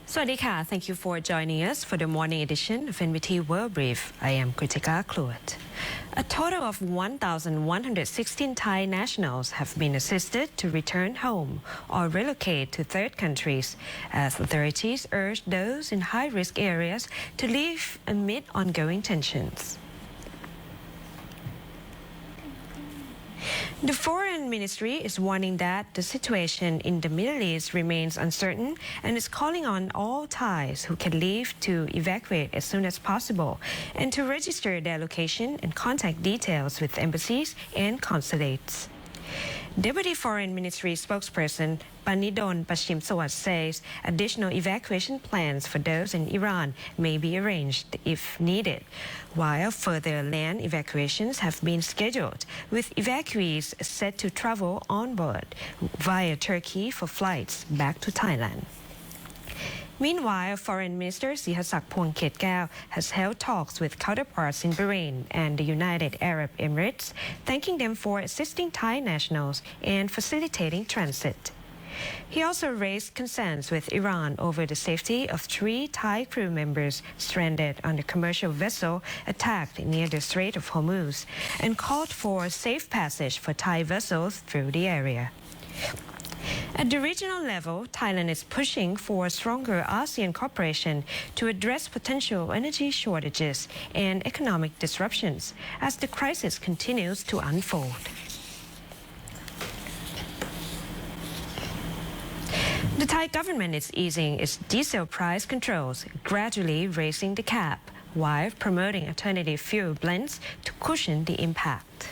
Swadika, thank you for joining us for the morning edition of NBT World Brief. I am Kritika Kluat. A total of 1,116 Thai nationals have been assisted to return home or relocate to third countries as authorities urge those in high-risk areas to leave amid ongoing tensions. The Foreign Ministry is warning that the situation in the Middle East remains uncertain and is calling on all Thais who can leave to evacuate as soon as possible and to register their location and contact details with embassies and consulates. Deputy Foreign Ministry spokesperson Panidon Pashimsawat says additional evacuation plans for those in Iran may be arranged if needed, while further land evacuations have been scheduled, with evacuees set to travel on board via Turkey for flights back to Thailand. Meanwhile, Foreign Minister Sihasak Phongkhetkaew has held talks with counterparts in Bahrain and the United Arab Emirates, thanking them for assisting Thai nationals and facilitating transit. He also raised concerns with Iran over the safety of 3 Thai crew members stranded on a commercial vessel attacked near the Strait of Hormuz and called for safe passage for Thai vessels through the area. At the regional level, Thailand is pushing for stronger ASEAN cooperation to address potential energy shortages and economic disruptions as the crisis continues to unfold. The Thai government is easing its diesel price controls, gradually raising the cap, while promoting alternative fuel blends to cushion the impact.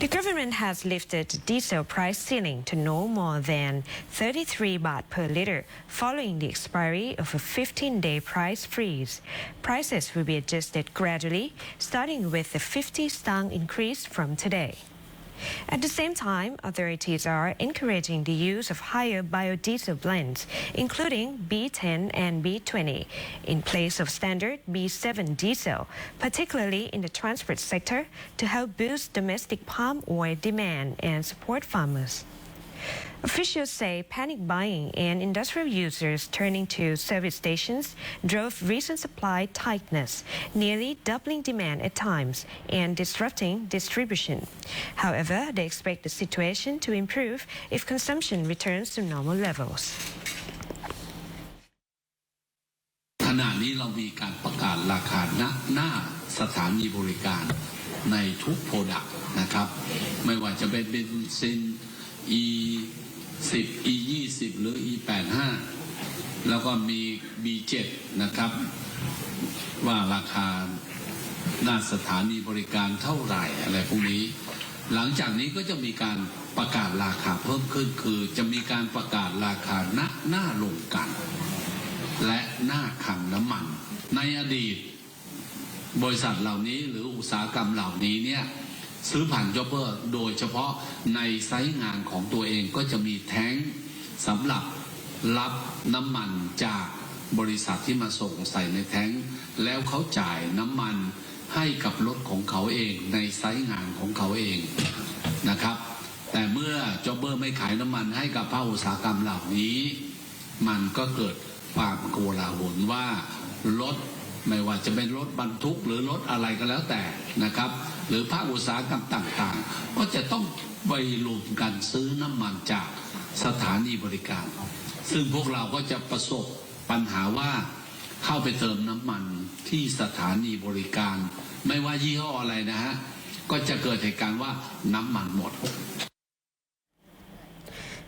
The government has lifted the diesel price ceiling to no more than 33 baht per liter following the expiry of a 15-day price freeze. Prices will be adjusted gradually, starting with a 50 stang increase from today. At the same time, authorities are encouraging the use of higher biodiesel blends, including B10 and B20, in place of standard B7 diesel, particularly in the transport sector, to help boost domestic palm oil demand and support farmers. Officials say panic buying and industrial users turning to service stations drove recent supply tightness, nearly doubling demand at times and disrupting distribution. However, they expect the situation to improve if consumption returns to normal levels. ขณะนี้เรามีการประกาศราคาหน้าสถานีบริการในทุกโปรดักต์นะครับไม่ว่าจะเป็นเบนซิน E10 E20 หรือ E85 แล้วก็มี B7 นะครับว่าราคาหน้าสถานีบริการเท่าไหร่อะไรพวกนี้หลังจากนี้ก็จะมีการประกาศราคาเพิ่มขึ้นคือจะมีการประกาศราคาหน้าโรงกลั่นและหน้าคลังน้ำมันในอดีตบริษัทเหล่านี้หรืออุตสาหกรรมเหล่านี้เนี่ยซื้อผ่านจ็อบเบอร์โดยเฉพาะในไซต์งานของตัวเองก็จะมีแท้งสำหรับรับน้ำมันจากบริษัทที่มาส่งใส่ในแท้งแล้วเขาจ่ายน้ำมันให้กับรถของเขาเองในไซต์งานของเขาเองนะครับแต่เมื่อจ็อบเบอร์ไม่ขายน้ำมันให้กับภาคอุตสาหกรรมเหล่านี้มันก็เกิดความโกลาหลว่ารถไม่ว่าจะเป็นรถบรรทุกหรือรถอะไรก็แล้วแต่นะครับหรือภาคอุตสาหกรรมต่างๆก็จะต้องไปรวมกันซื้อน้ำมันจากสถานีบริการซึ่งพวกเราก็จะประสบปัญหาว่าเข้าไปเติมน้ำมันที่สถานีบริการไม่ว่ายี่ห้ออะไรนะฮะก็จะเกิดเหตุการณ์ว่าน้ำมันหมด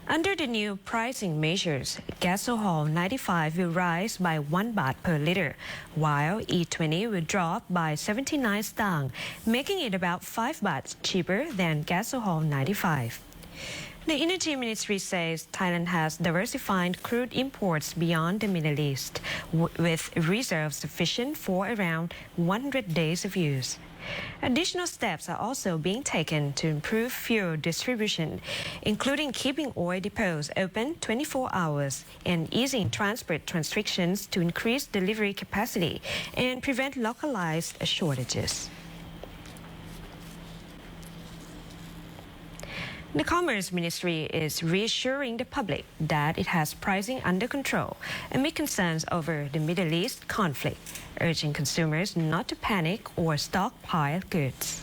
Under the new pricing measures, gasohol 95 will rise by 1 baht per liter, while E20 will drop by 79 stang, making it about 5 baht cheaper than gasohol 95. The Energy Ministry says Thailand has diversified crude imports beyond the Middle East, with reserves sufficient for around 100 days of use. Additional steps are also being taken to improve fuel distribution, including keeping oil depots open 24 hours and easing transport restrictions to increase delivery capacity and prevent localized shortages. The Commerce Ministry is reassuring the public that it has pricing under control amid concerns over the Middle East conflict, urging consumers not to panic or stockpile goods.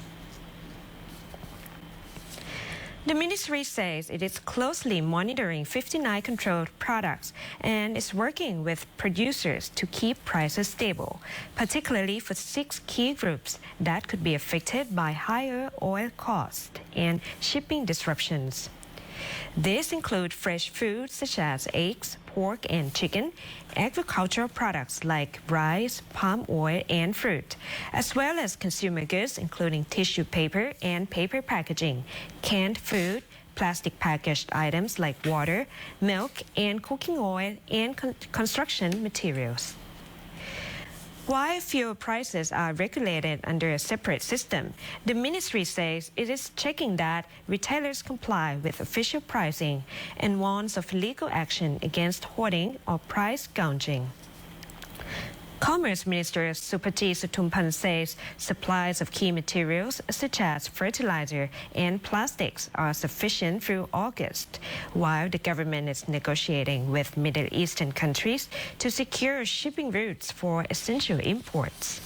The ministry says it is closely monitoring 59 controlled products and is working with producers to keep prices stable, particularly for 6 key groups that could be affected by higher oil costs and shipping disruptions. These include fresh foods such as eggs, pork and chicken, agricultural products like rice, palm oil and fruit, as well as consumer goods including tissue paper and paper packaging, canned food, plastic packaged items like water, milk and cooking oil and construction materials. While fuel prices are regulated under a separate system, the ministry says it is checking that retailers comply with official pricing and warns of legal action against hoarding or price gouging. Commerce Minister Supati Sutumpan says supplies of key materials such as fertilizer and plastics are sufficient through August, while the government is negotiating with Middle Eastern countries to secure shipping routes for essential imports.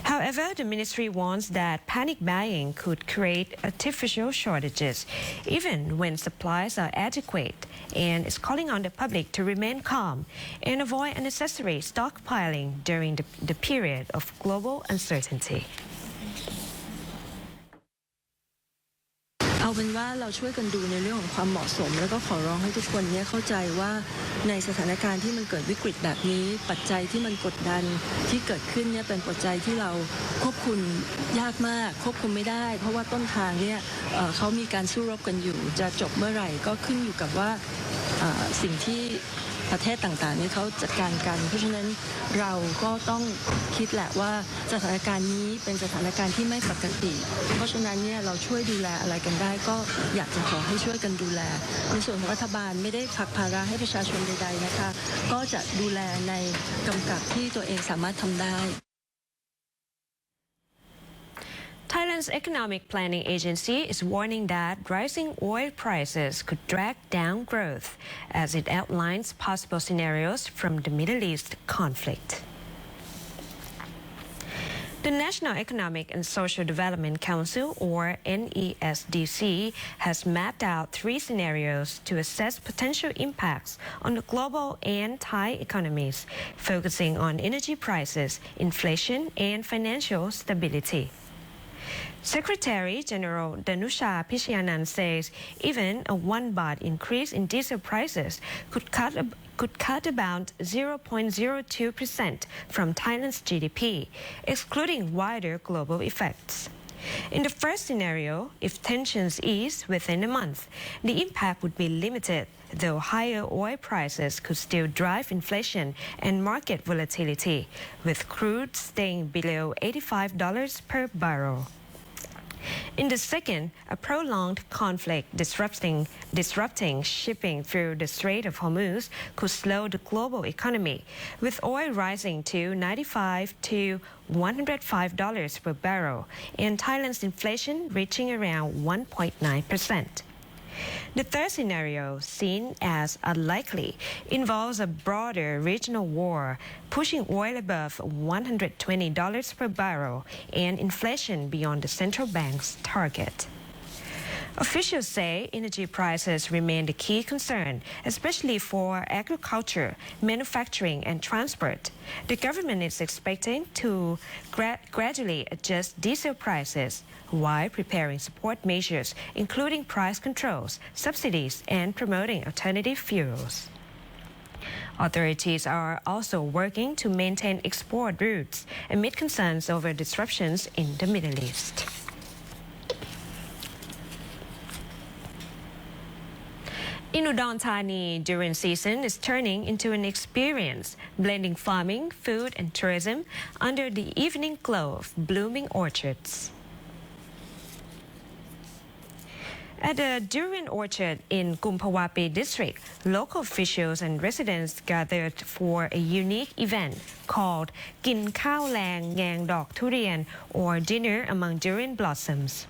However, the ministry warns that panic buying could create artificial shortages, even when supplies are adequate, and is calling on the public to remain calm and avoid unnecessary stockpiling during the period of global uncertainty. เอาเป็นว่าเราช่วยกันดูในเรื่องของความเหมาะสมแล้วก็ขอร้องให้ทุกคนเนี่ยเข้าใจว่าในสถานการณ์ที่มันเกิดวิกฤตแบบนี้ปัจจัยที่มันกดดันที่เกิดขึ้นเนี่ยเป็นปัจจัยที่เราควบคุมยากมากควบคุมไม่ได้เพราะว่าต้นทางเนี่ยเขามีการสู้รบกันอยู่จะจบเมื่อไหร่ก็ขึ้นอยู่กับว่าสิ่งที่ประเทศต่างๆนี่เขาจัดการกันเพราะฉะนั้นเราก็ต้องคิดแหละว่าสถานการณ์นี้เป็นสถานการณ์ที่ไม่ปกติเพราะฉะนั้นเนี่ยเราช่วยดูแลอะไรกันได้ก็อยากจะขอให้ช่วยกันดูแลในส่วนของรัฐบาลไม่ได้ผลักภาระให้ประชาชนใดๆนะคะก็จะดูแลในกำกับที่ตัวเองสามารถทำได้ Thailand's Economic Planning Agency is warning that rising oil prices could drag down growth as it outlines possible scenarios from the Middle East conflict. The National Economic and Social Development Council, or NESDC, has mapped out 3 scenarios to assess potential impacts on the global and Thai economies, focusing on energy prices, inflation, and financial stability. Secretary General Danusha Pishayanan says even a 1 baht increase in diesel prices could cut about 0.02% from Thailand's GDP, excluding wider global effects. In the first scenario, if tensions ease within a month, the impact would be limited, though higher oil prices could still drive inflation and market volatility, with crude staying below $85 per barrel. In the second, a prolonged conflict disrupting shipping through the Strait of Hormuz could slow the global economy, with oil rising to $95 to $105 per barrel and Thailand's inflation reaching around 1.9%. The third scenario, seen as unlikely, involves a broader regional war, pushing oil above $120 per barrel and inflation beyond the central bank's target. Officials say energy prices remain the key concern, especially for agriculture, manufacturing, and transport. The government is expecting to gradually adjust diesel prices while preparing support measures, including price controls, subsidies, and promoting alternative fuels. Authorities are also working to maintain export routes amid concerns over disruptions in the Middle East. In UDON, THANI, DURIAN season is turning into an experience, blending farming, food, and tourism under the evening glow of blooming orchards. At the Durian Orchard in Kumpawapi district, local officials and residents gathered for a unique event called Kin Khao Lang Ngang Dok Durian, or Dinner Among Durian Blossoms.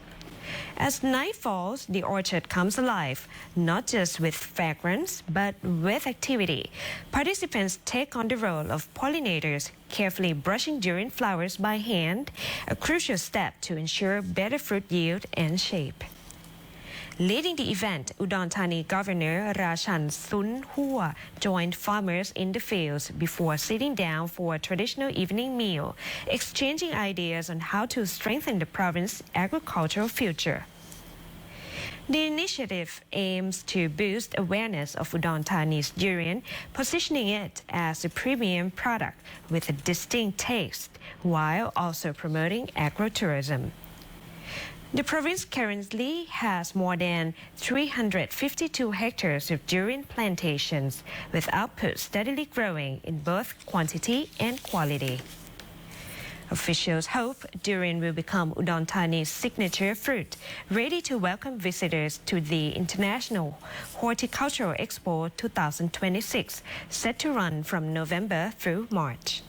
As night falls, the orchard comes alive, not just with fragrance, but with activity. Participants take on the role of pollinators, carefully brushing durian flowers by hand, a crucial step to ensure better fruit yield and shape. Leading the event, UDON THANI Governor Rachan Sunhua joined farmers in the fields before sitting down for a traditional evening meal, exchanging ideas on how to strengthen the province's agricultural future. The initiative aims to boost awareness of UDON THANI's durian, positioning it as a premium product with a distinct taste, while also promoting agrotourism. The province currently has more than 352 hectares of durian plantations, with output steadily growing in both quantity and quality. Officials hope durian will become UDON THANI's signature fruit, ready to welcome visitors to the International Horticultural Expo 2026, set to run from November through March.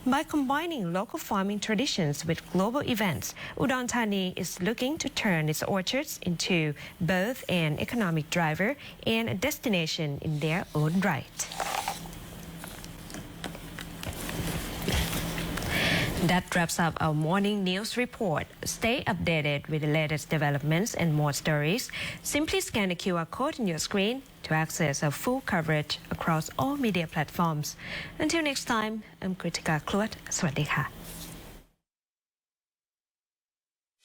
By combining local farming traditions with global events, UDON THANI is looking to turn its orchards into both an economic driver and a destination in their own right. That wraps up our morning news report. Stay updated with the latest developments and more stories. Simply scan the QR code on your screen to access our full coverage across all media platforms. Until next time, I'm Kritika Kluat. สวัสดีค่ะ